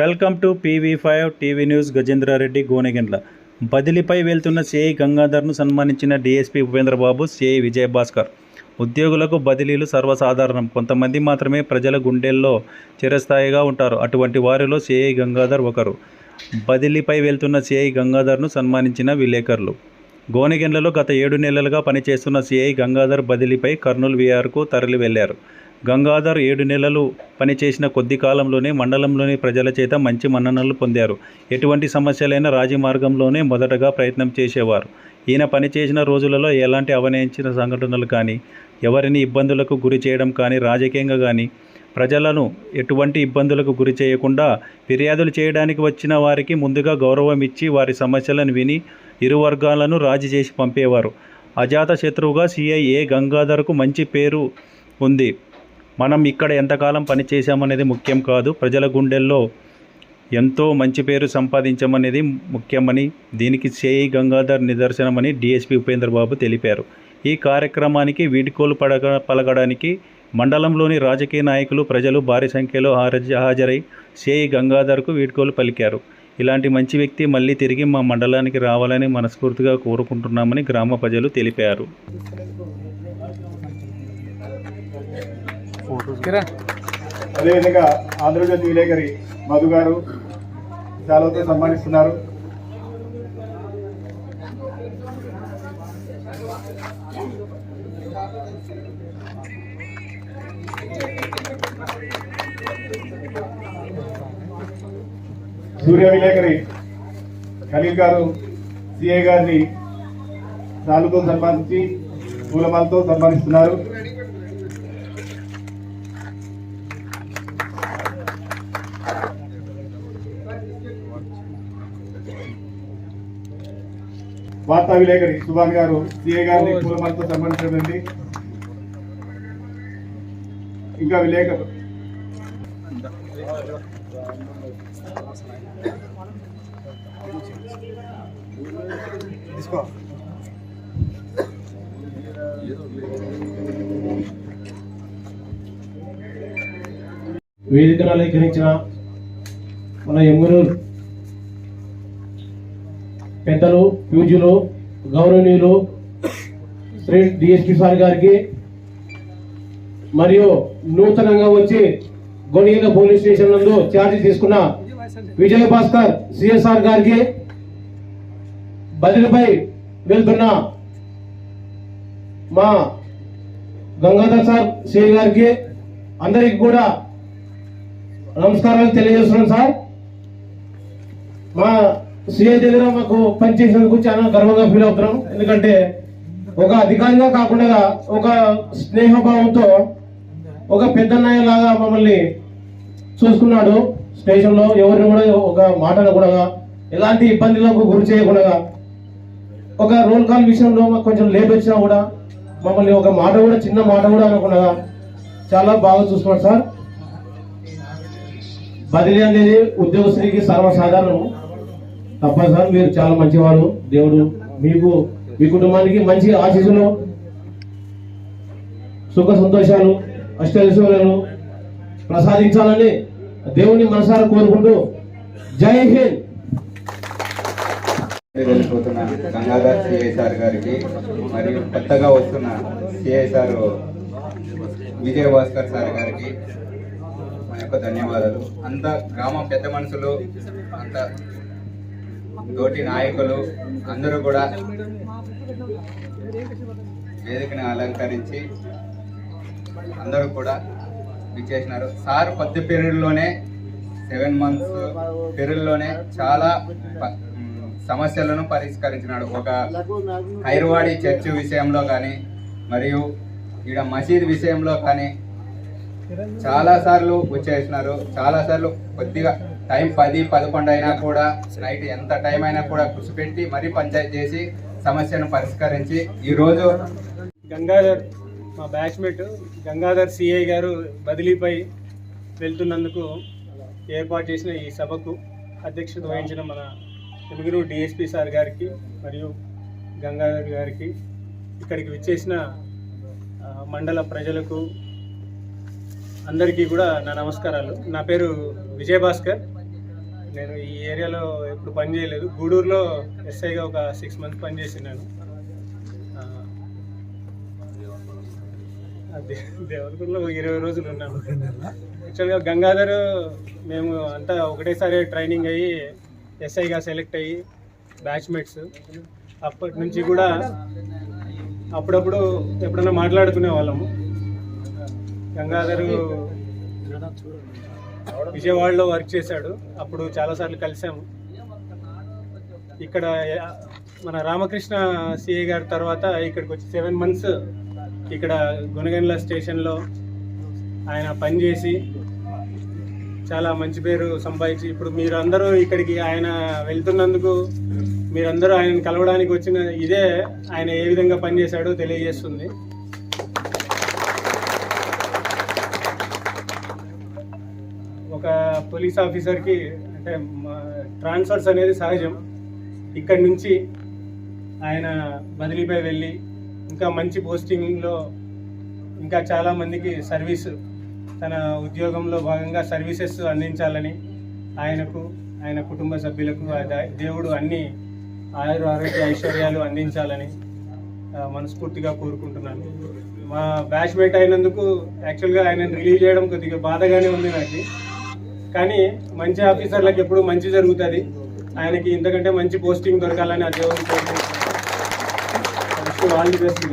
Welcome to PV5 TV news. Gajendrareddy, Gonegandla. బదిలీపై వెళ్తున్న CI గంగాధర్ను సన్మానించిన డీఎస్పీ ఉపేంద్రబాబు, సిఐ విజయభాస్కర్. ఉద్యోగులకు బదిలీలు సర్వసాధారణం. కొంతమంది మాత్రమే ప్రజల గుండెల్లో చిరస్థాయిగా ఉంటారు. అటువంటి వారిలో సిఐ గంగాధర్ ఒకరు. బదిలీపై వెళ్తున్న సిఐ గంగాధర్ను సన్మానించిన విలేకరులు. గోనెగండ్లలో గత 7 నెలలుగా పనిచేస్తున్న సిఐ గంగాధర్ బదిలీపై కర్నూలు వీఆర్కు తరలి వెళ్లారు. గంగాధర్ 7 నెలలు పనిచేసిన కొద్ది కాలంలోనే మండలంలోని ప్రజల చేత మంచి మన్ననలు పొందారు. ఎటువంటి సమస్యలైన రాజమార్గంలోనే మొదటగా ప్రయత్నం చేసేవారు. ఈయన పనిచేసిన రోజులలో ఎలాంటి అవినీతి సంఘటనలు కానీ, ఎవరిని ఇబ్బందులకు గురి చేయడం కానీ, రాజకీయంగా కానీ ప్రజలను ఎటువంటి ఇబ్బందులకు గురి చేయకుండా ఫిర్యాదులు చేయడానికి వచ్చిన వారికి ముందుగా గౌరవం ఇచ్చి వారి సమస్యలను విని ఇరు వర్గాలను రాజీ చేసి పంపేవారు. అజాత శత్రువుగా సిఐ గంగాధర్కు మంచి పేరు ఉంది. మనం ఇక్కడ ఎంతకాలం పనిచేసామనేది ముఖ్యం కాదు, ప్రజల గుండెల్లో ఎంతో మంచి పేరు సంపాదించమనేది ముఖ్యమని, దీనికి సిఐ గంగాధర్ నిదర్శనమని డీఎస్పీ ఉపేంద్రబాబు తెలిపారు. ఈ కార్యక్రమానికి వీడ్కోలు పలకడానికి మండలంలోని రాజకీయ నాయకులు, ప్రజలు భారీ సంఖ్యలో హాజరై సిఐ గంగాధర్కు వీడ్కోలు పలికారు. ఇలాంటి మంచి వ్యక్తి మళ్ళీ తిరిగి మా మండలానికి రావాలని మనస్ఫూర్తిగా కోరుకుంటున్నామని గ్రామ ప్రజలు తెలిపారు. అదేవిధంగా ఆంధ్రజ్యోతి విలేకరి మధు గారు శాలువాతో సన్మానిస్తున్నారు. సూర్య విలేకరి ఖలీల్ గారు సిఐ గారిని శాలువాతో సన్మానించి పూలమాలతో సన్మానిస్తున్నారు. వార్తా విలేకరి సుభాన్ గారు సిఐ గారిని పూలమాలతో సన్మానించబడింది. ఇంకా విలేకరు వేదికను అలంకరించిన మన ఎమ్మెల్యేలు, పెద్దలు, పూజ్యులు, గౌరవనీయులు శ్రీ డిఎస్పీ సార్ గారికి, మరియు నూతనంగా వచ్చి గోనెగండ్ల పోలీస్ స్టేషన్ నందు ఛార్జీ తీసుకున్న విజయభాస్కర్ సిఎస్ఆర్ గారికి, బదిలీపై వెళ్తున్న మా గంగాధర్ సార్ సిఐ గారికి అందరికి కూడా నమస్కారాలు తెలియజేస్తున్నాం. సార్, మా సిఐ దగ్గర మాకు పనిచేసేందుకు చాలా గర్వంగా ఫీల్ అవుతున్నాం. ఎందుకంటే ఒక అధికారిగా కాకుండా ఒక స్నేహభావంతో ఒక పెద్దన్నయ్య లాగా మమ్మల్ని చూసుకున్నాడు. స్టేషన్లో ఎవరిని కూడా ఒక మాటను కూడా ఎలాంటి ఇబ్బందులకు గురి చేయకుండా, ఒక రోల్ కాల్ విషయంలో మాకు కొంచెం లేట్ వచ్చినా కూడా మమ్మల్ని ఒక మాట కూడా, చిన్న మాట కూడా అనకుండా చాలా బాగా చూసుకున్నాడు. సార్, బదిలీ అనేది ఉద్యోగస్తునికి సర్వసాధారణం. తప్పదు సార్, మీరు చాలా మంచివారు. దేవుడు మీకు, మీ కుటుంబానికి మంచి ఆశీస్సులు, సుఖ సంతోషాలు, అష్టైశ్వర్యాలు ప్రసాదించాలని దేవుని మనసారా కోరుకుంటూ జై హింద్. వెళ్ళిపోతున్న గంగాధర్ సిఐ సార్ గారికి మరియు కొత్తగా వస్తున్న సిఐ సార్ విజయభాస్కర్ సార్ గారికి మా యొక్క ధన్యవాదాలు. అంత గ్రామ పెద్ద మనుషులు, అంత తోటి నాయకులు అందరూ కూడా వేదికను అలంకరించి అందరూ కూడా విచ్చేసినారు. సార్ కొద్ది పీరియడ్లోనే 7 months పీరియడ్లోనే చాలా సమస్యలను పరిష్కరించినాడు. ఒక ఖైర్వాడి చర్చ్ విషయంలో కానీ, మరియు ఈడ మసీద్ విషయంలో కానీ చాలాసార్లు వచ్చేసినారు. చాలాసార్లు కొద్దిగా టైం 10-11 అయినా కూడా, నైట్ ఎంత టైం అయినా కూడా కృషి పెట్టి మరీ పంచాయతీ చేసి సమస్యను పరిష్కరించి ఈరోజు గంగాధర్, మా బ్యాచ్మేట్ గంగాధర్ సిఐ గారు బదిలీపై వెళ్తున్నందుకు ఏర్పాటు చేసిన ఈ సభకు అధ్యక్షత వహించిన మన ఎమ్మిగనూరు డిఎస్పీ సార్ గారికి మరియు గంగాధర్ గారికి, ఇక్కడికి విచ్చేసిన మండల ప్రజలకు అందరికీ కూడా నా నమస్కారాలు. నా పేరు విజయభాస్కర్. నేను ఈ ఏరియాలో ఎప్పుడు పని చేయలేదు. గూడూరులో ఎస్ఐగా ఒక 6 months పనిచేసినాను. దేవరకొండలో 20 రోజులు ఉన్నాను. యాక్చువల్గా గంగాధర్ మేము అంతా ఒకటేసారి ట్రైనింగ్ అయ్యి ఎస్ఐగా సెలెక్ట్ అయ్యి బ్యాచ్మేట్స్. అప్పటి నుంచి కూడా అప్పుడప్పుడు ఎప్పుడన్నా మాట్లాడుకునే వాళ్ళము. గంగాధర్ విజయవాడలో వర్క్ చేశాడు, అప్పుడు చాలాసార్లు కలిసాము. ఇక్కడ మన రామకృష్ణ సిఐ గారి తర్వాత ఇక్కడికి వచ్చి 7 months ఇక్కడ గునగండ్ల స్టేషన్లో ఆయన పనిచేసి చాలా మంచి పేరు సంపాదించి ఇప్పుడు మీరందరూ ఇక్కడికి ఆయన వెళ్తున్నందుకు మీరందరూ ఆయన కలవడానికి వచ్చిన ఇదే ఆయన ఏ విధంగా పనిచేశాడో తెలియజేస్తుంది. ఒక పోలీస్ ఆఫీసర్కి అంటే ట్రాన్స్ఫర్స్ అనేది సహజం. ఇక్కడి నుంచి ఆయన బదిలీపై వెళ్ళి ఇంకా మంచి పోస్టింగ్లో ఇంకా చాలామందికి సర్వీస్ తన ఉద్యోగంలో భాగంగా సర్వీసెస్ అందించాలని ఆయనకు ఆయన కుటుంబ సభ్యులకు దేవుడు అన్ని ఆరోగ్య ఐశ్వర్యాలు అందించాలని మనస్ఫూర్తిగా కోరుకుంటున్నాను. మా బ్యాచ్మేట్ అయినందుకు యాక్చువల్గా ఆయనను రిలీవ్ చేయడం కొద్దిగా బాధగానే ఉంది నాకు. కానీ మంచి ఆఫీసర్లకు ఎప్పుడు మంచి జరుగుతుంది. ఆయనకి ఇంతకంటే మంచి పోస్టింగ్ దొరకాలని ఆ దేవుడు కోరుకుంటున్నాను. All the best.